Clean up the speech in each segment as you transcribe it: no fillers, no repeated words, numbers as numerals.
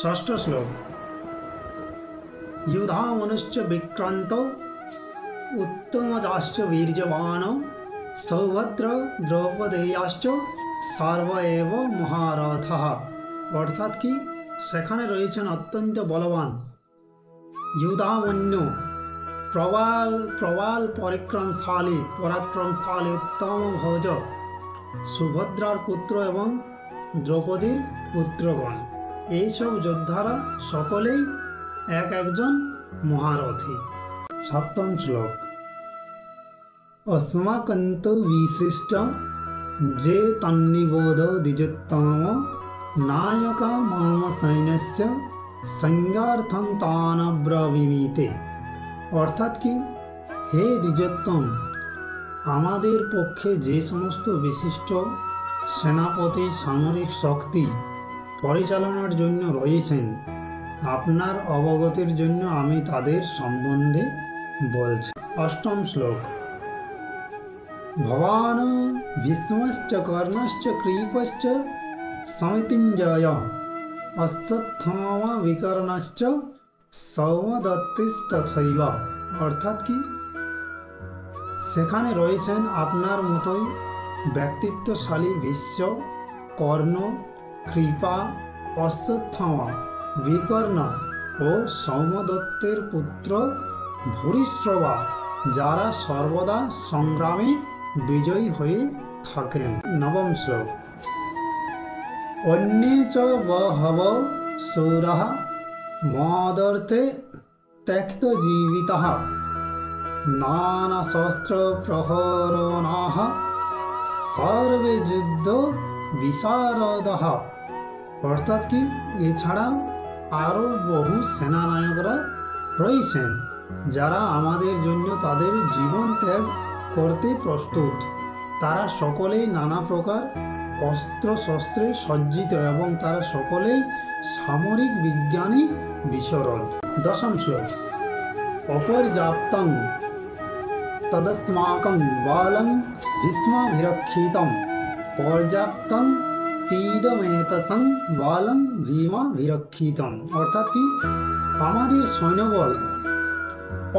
षष्ठ श्लोक। युधामनुश्च विक्रांतो उत्तमजाश्च वीर्यवान सौभद्र द्रौपदेयाश्च सर्व एव महारथः। अर्थात कि सेखाने रयेछेन अत्यंत बलवान युधामन्यु प्रबल प्रबल परिक्रमशाली पराक्रमशाली उत्तम भोज सुभद्रार पुत्र एवं द्रौपदीर पुत्रगण এই সব যোদ্ধারা সকলেই এক একজন মহারথী। সপ্তম শ্লোক। अस्माकंत विशिष्ट जे तन्निबोध द्विजोत्तम नायक मम सैन्यस्य संज्ञार्थं तान् ब्रवीमीते। अर्थात कि हे द्विजोत्तम आमादेर पक्षे जे समस्त विशिष्ट सेनापति सामरिक शक्ति परिचालनार जन्य रयेछेन आपनार अवगतिर जन्य आमी तादेर सम्बन्धे बोलछि। अष्टम श्लोक। भवान भीष्मश्च कर्णश्च कृपश्च समितिञ्जय अश्वत्थामा विकर्णश्च सौमदत्तिस्तथैव। अर्थात कि सेखाने रयेछेन आपनार मतोई व्यक्तित्वशाली भीष्म कर्ण कृपा अश्वत्थामा विकर्ण और सौमदत्तेर पुत्र भूरिश्रवा जारा सर्वदा संग्रामे विजयी हये थाकेन। नवम श्लोक। अन्ये च बहवो शूराः मदर्थे त्यक्तजीविताः नानाशस्त्र प्रहरणाः सर्वे युद्ध विशारदाः। अर्थात कि एछाड़ाओ आरो बहु सेनानायकरा रयेछेन যারা আমাদের জন্য তাদের জীবন ত্যাগ করতে প্রস্তুত। তারা সকলেই নানা প্রকার অস্ত্র শস্ত্রে সজ্জিত এবং তারা সকলেই সামরিক বিজ্ঞানী বিশরদ। দশম শ্লোক। অপর্যাপ্তং তদস্মাকং বালং ভীষ্মাভিরক্ষিতং পর্যাপ্তং तीदमेतसं बालं भीमाभिरक्षितम्। अर्थात कि आमादेर सैन्यबल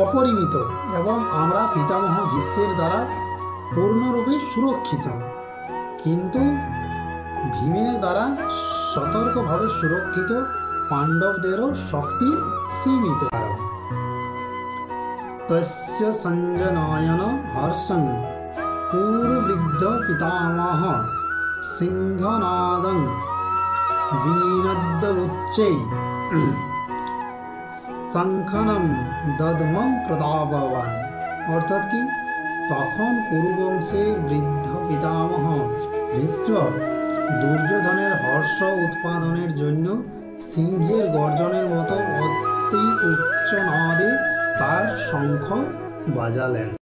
अपरिमित एवं आमरा पितामह भीष्मेर द्वारा पूर्णरूपे सुरक्षित, किन्तु भीमेर द्वारा सतर्कभावे सुरक्षित पांडवदेरो शक्ति सीमित। तस्य संजनयन हर्षं पूर्ववृद्ध पितामह सिंहनादं विनद्दुच्चै शंखनं दद्मं प्रतापवान। अर्थात कि तखन कुरुवंशे वृद्ध पितामह भीष्म दुर्योधनेर हर्ष उत्पादनेर जन्य सिंहेर गर्जनेर मतो अति उच्च नादे तार शंख बाजालेन।